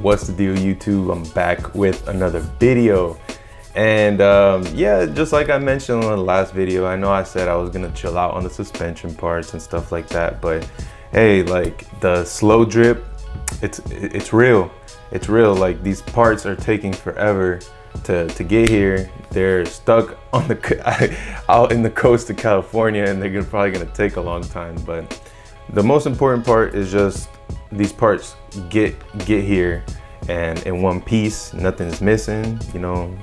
What's the deal, YouTube? I'm back with another video. And yeah, just like I mentioned in the last video, I know I said I was gonna chill out on the suspension parts and stuff like that, but hey, like the slow drip, it's real. It's real. Like these parts are taking forever to get here. They're stuck on the out in the coast of California, and they're probably gonna take a long time. But the most important part is just these parts get here and in one piece, nothing's missing, you know,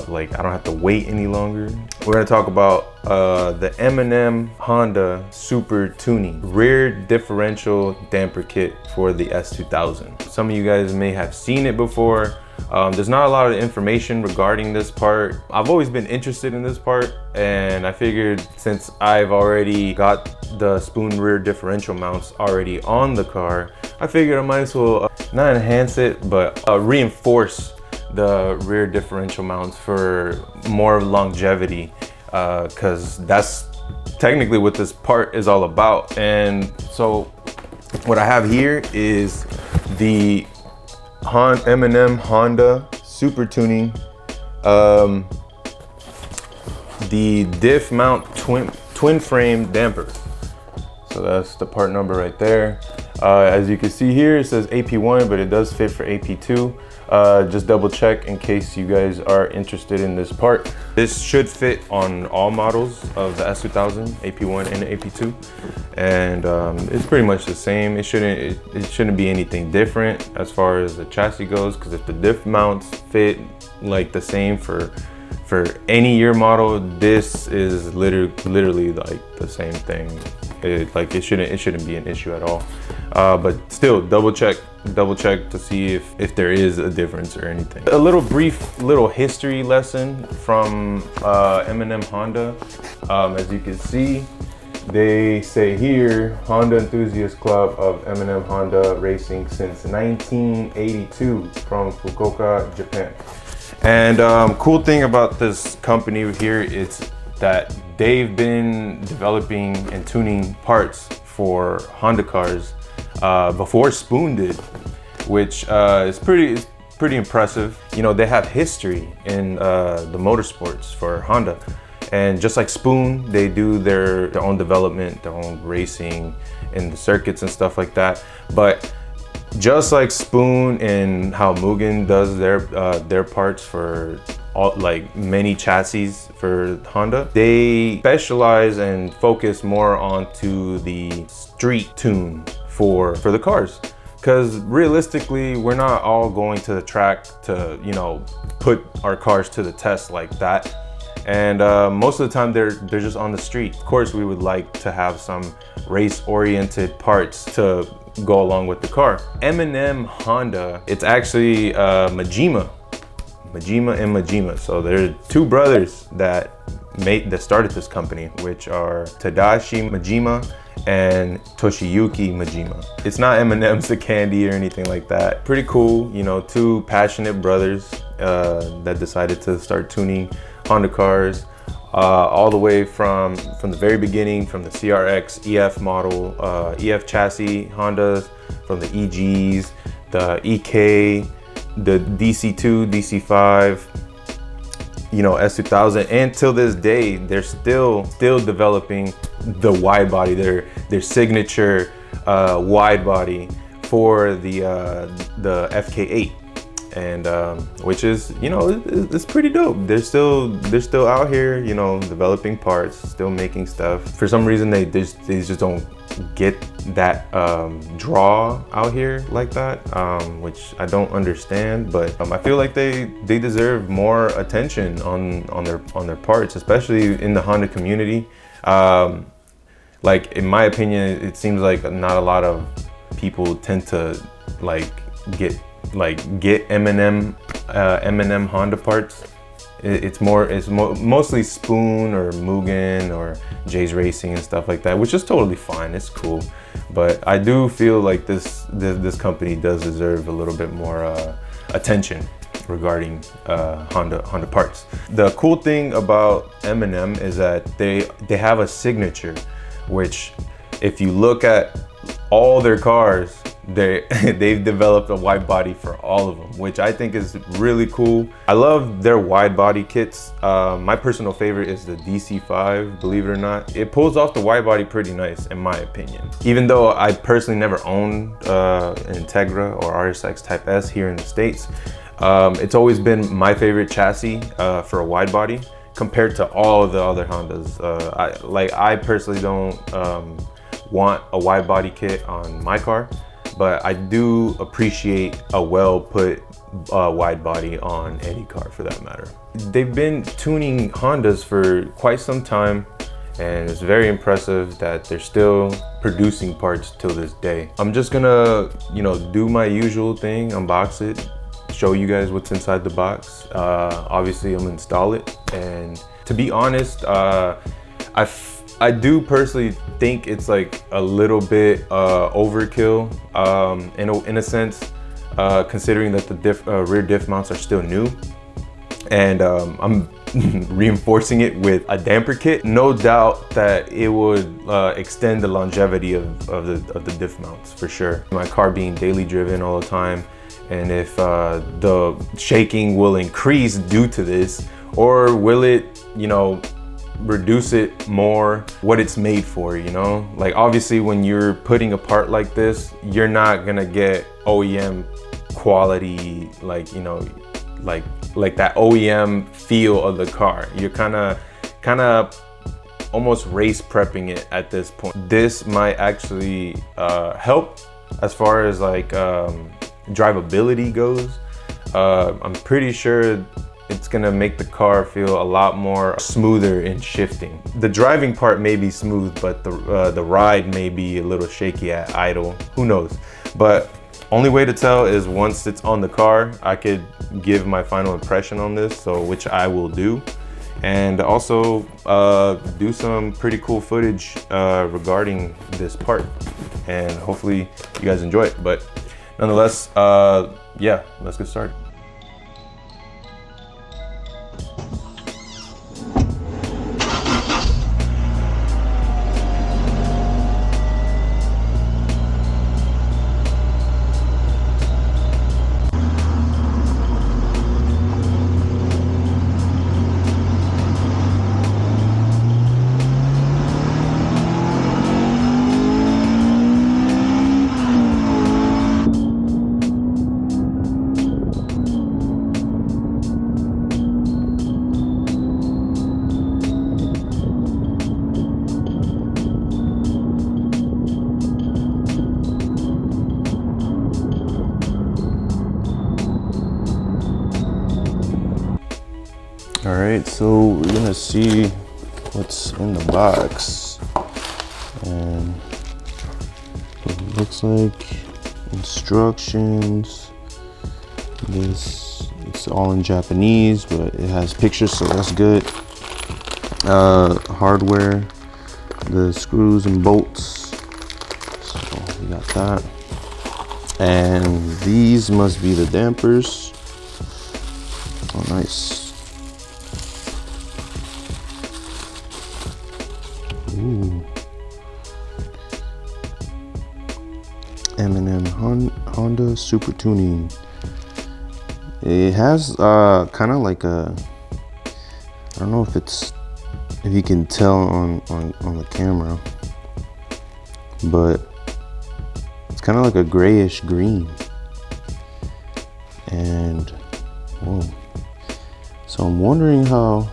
like I don't have to wait any longer. We're gonna talk about the M&M Honda Super Tuning rear differential damper kit for the S2000. Some of you guys may have seen it before. There's not a lot of information regarding this part. I've always been interested in this part, and I figured since I've already got the spoon rear differential mounts already on the car, I figured I might as well not enhance it, but reinforce the rear differential mounts for more longevity, because that's technically what this part is all about. And so what I have here is the M&M Honda Super Tuning, the Diff mount twin frame damper. So that's the part number right there. As you can see here, it says AP1, but it does fit for AP2. Just double check in case you guys are interested in this part. This should fit on all models of the S2000, AP1 and AP2. And it's pretty much the same. It shouldn't be anything different as far as the chassis goes, because if the diff mounts fit like the same for any year model, this is literally like the same thing. It shouldn't be an issue at all. But still, double check to see if there is a difference or anything. A brief history lesson from M&M Honda. As you can see, they say here, Honda Enthusiast Club of M&M Honda Racing since 1982 from Fukuoka, Japan. And cool thing about this company here is that they've been developing and tuning parts for Honda cars before Spoon did, which is pretty impressive. You know, they have history in the motorsports for Honda. And just like Spoon, they do their own development, their own racing in the circuits and stuff like that. But just like Spoon and how Mugen does their parts for like many chassis for Honda, they specialize and focus more onto the street tune for the cars. Because realistically, we're not all going to the track to, you know, put our cars to the test like that. And most of the time they're just on the street. Of course, we would like to have some race-oriented parts to go along with the car. M&M Honda, it's actually Majima and Majima. So they're two brothers that started this company, which are Tadashi Majima and Toshiyuki Majima. It's not M&M's the candy or anything like that. Pretty cool, you know, two passionate brothers that decided to start tuning Honda cars all the way from the very beginning, from the CRX EF model, EF chassis Hondas, from the EGs, the EK, the DC2, DC5, you know, S2000, and till this day they're still developing the wide body, their signature wide body for the FK8, and which is, you know, it's pretty dope. They're still out here, you know, developing parts, still making stuff. For some reason they just don't get that draw out here like that, which I don't understand. But I feel like they deserve more attention on their parts, especially in the Honda community. Like in my opinion, it seems like not a lot of people tend to get M&M Honda parts. It's mostly Spoon or Mugen or Jay's Racing and stuff like that, which is totally fine. It's cool, but I do feel like this company does deserve a little bit more attention regarding Honda parts. The cool thing about M&M is that they have a signature, which if you look at all their cars, they've developed a wide body for all of them, which I think is really cool. I love their wide body kits. My personal favorite is the DC5, believe it or not. It pulls off the wide body pretty nice in my opinion. Even though I personally never owned an Integra or RSX Type S here in the States, it's always been my favorite chassis for a wide body compared to all the other Hondas. I personally don't want a wide body kit on my car, but I do appreciate a well put wide body on any car for that matter. They've been tuning Hondas for quite some time, and it's very impressive that they're still producing parts till this day. I'm just gonna, do my usual thing, unbox it, show you guys what's inside the box. Obviously I'm gonna install it, and to be honest, I do personally think it's like a little bit overkill in a sense, considering that the rear diff mounts are still new, and I'm reinforcing it with a damper kit. No doubt that it would extend the longevity of the diff mounts for sure. My car being daily driven all the time, and if the shaking will increase due to this, or will it, reduce it more what it's made for, like obviously when you're putting a part like this, you're not gonna get OEM quality, like that OEM feel of the car. You're kind of almost race prepping it at this point. This might actually help as far as like drivability goes. I'm pretty sure it's gonna make the car feel a lot more smoother in shifting. The driving part may be smooth, but the ride may be a little shaky at idle. Who knows? But only way to tell is once it's on the car, I could give my final impression on this, so which I will do, and also do some pretty cool footage regarding this part, and hopefully you guys enjoy it. But nonetheless, yeah, let's get started. All right, so we're gonna see what's in the box, and it looks like instructions. It's all in Japanese, but it has pictures, so that's good. Hardware, the screws and bolts, so we got that, and these must be the dampers. Oh, nice. Ooh. M&M Honda Super Tuning. It has kind of like a, I don't know if you can tell on the camera, but it's kind of like a grayish green. And whoa, so I'm wondering how.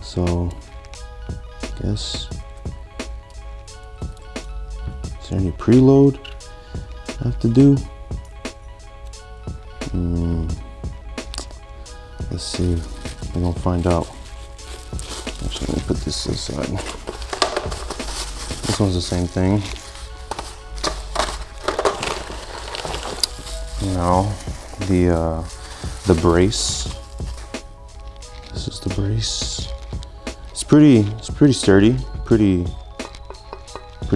So, I guess, is there any preload I have to do? Let's see, we're gonna find out. Actually, let me put this aside. This one's the same thing. Now, the brace. This is the brace. It's pretty sturdy, pretty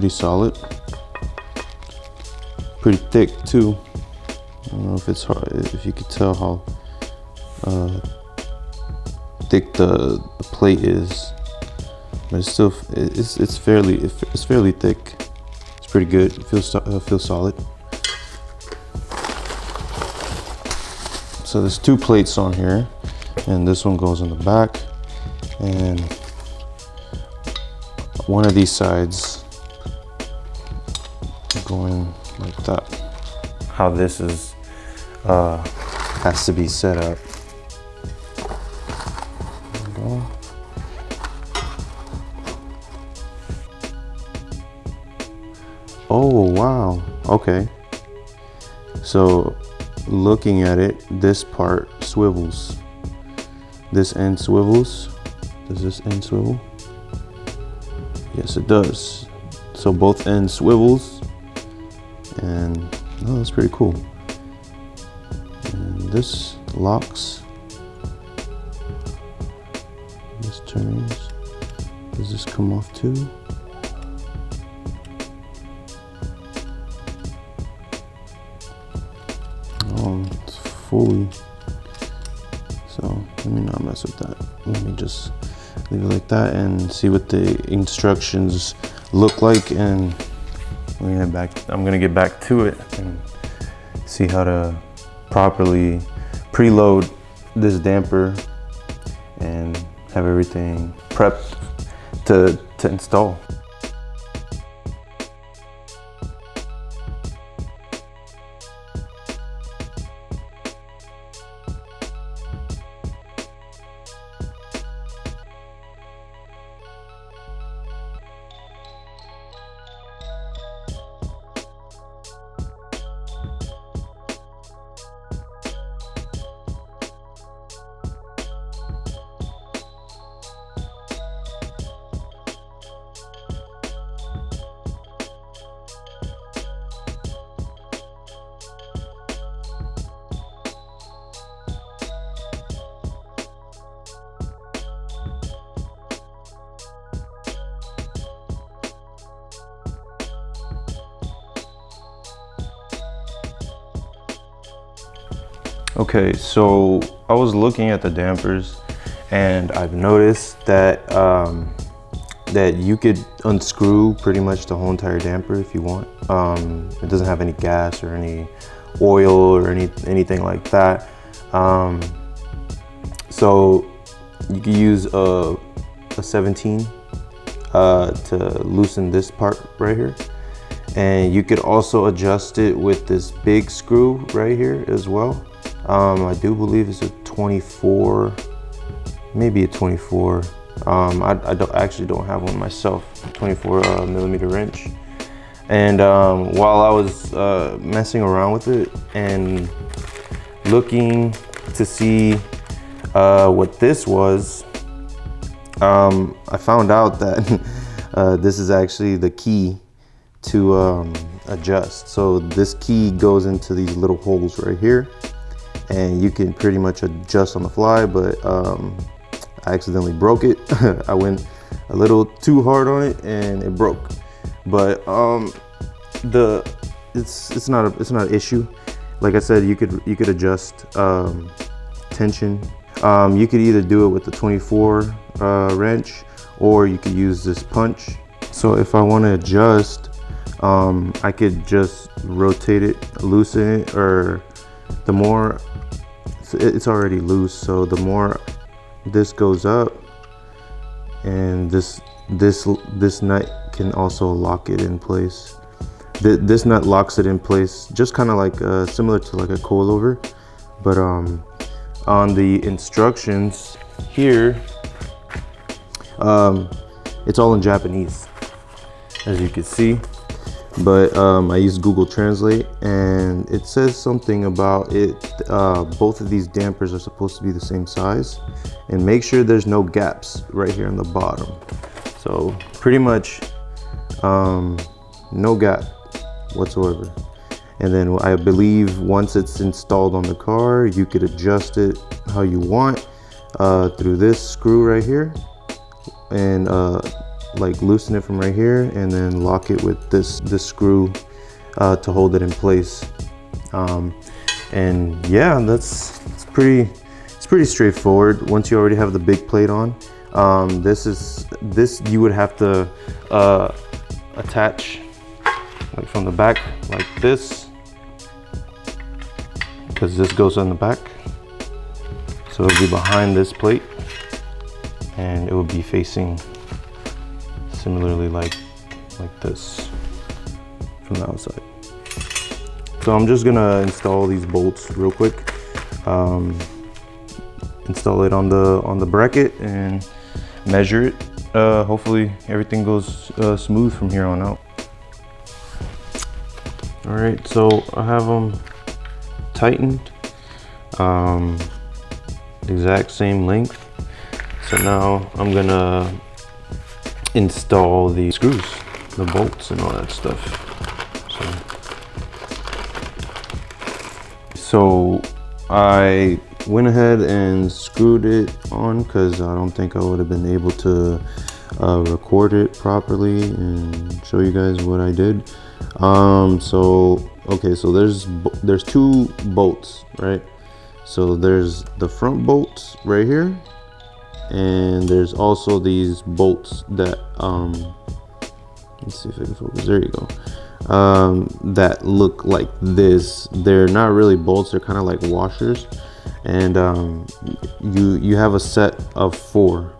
solid, pretty thick too. I don't know if it's hard, if you could tell how thick the plate is, but it's still it's fairly thick. pretty good. It feels solid. So there's 2 plates on here, and this one goes in the back, and one of these sides going like that. How this is has to be set up. There we go. Oh wow, okay. So looking at it, this part swivels. This end swivels. Does this end swivel? Yes, it does. So both ends swivels, and oh, that's pretty cool. And this locks. This turns. Does this come off too? Oh, it's fully. So let me not mess with that. Let me just leave it like that and see what the instructions look like, and I'm gonna get back to it and see how to properly preload this damper and have everything prepped to install. Okay, so I was looking at the dampers, and I've noticed that that you could unscrew pretty much the whole entire damper if you want. It doesn't have any gas or any oil or anything like that. So you can use a 17 to loosen this part right here. And you could also adjust it with this big screw right here as well. I do believe it's a 24, maybe a 24. I actually don't have one myself, 24 millimeter wrench. And while I was messing around with it and looking to see what this was, I found out that this is actually the key to adjust. So this key goes into these little holes right here, and you can pretty much adjust on the fly, but I accidentally broke it. I went a little too hard on it and it broke. But it's not an issue. Like I said, you could adjust tension. You could either do it with the 24 wrench, or you could use this punch. So if I want to adjust, I could just rotate it, loosen it, or the more, it's already loose, so the more this goes up, and this nut can also lock it in place. This nut locks it in place, just kind of like similar to like a coilover. But on the instructions here, it's all in Japanese, as you can see. But I used Google Translate, and it says something about it. Both of these dampers are supposed to be the same size, and make sure there's no gaps right here on the bottom. So pretty much no gap whatsoever. And then I believe once it's installed on the car, you could adjust it how you want through this screw right here, and like loosen it from right here, and then lock it with this screw to hold it in place. And yeah, it's pretty straightforward once you already have the big plate on. This you would have to attach like from the back like this, because this goes on the back. So it'll be behind this plate and it will be facing similarly like this from the outside. So I'm just gonna install these bolts real quick. Install it on the bracket and measure it. Hopefully everything goes smooth from here on out. All right, so I have them tightened, exact same length. So now I'm gonna install the screws, the bolts and all that stuff. So I went ahead and screwed it on because I don't think I would have been able to record it properly and show you guys what I did. Okay, so there's two bolts, right? So there's the front bolts right here, and there's also these bolts that let's see if I can focus. There you go. That look like this. They're not really bolts, they're kind of like washers. And you have a set of 4,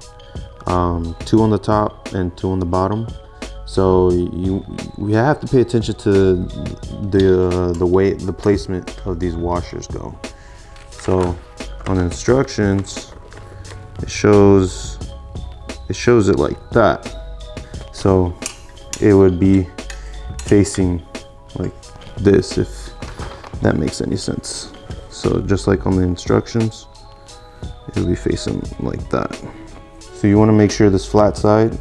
2 on the top and 2 on the bottom. So we have to pay attention to the way the placement of these washers go. So on the instructions, it shows it like that. So it would be facing like this, if that makes any sense. So just like on the instructions, it'll be facing like that. So you want to make sure this flat side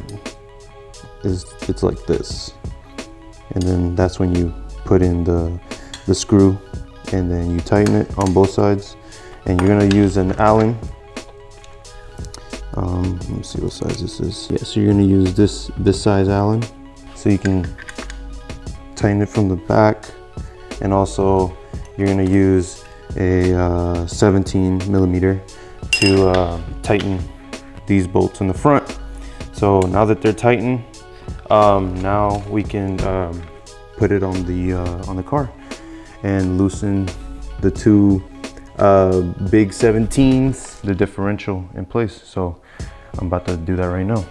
it's like this, and then that's when you put in the screw, and then you tighten it on both sides. And you're gonna use an Allen. Let me see what size this is. Yeah, so you're gonna use this size Allen, so you can tighten it from the back. And also you're gonna use a 17 millimeter to tighten these bolts in the front. So now that they're tightened, now we can put it on the car and loosen the 2 big 17s, the differential in place. So I'm about to do that right now.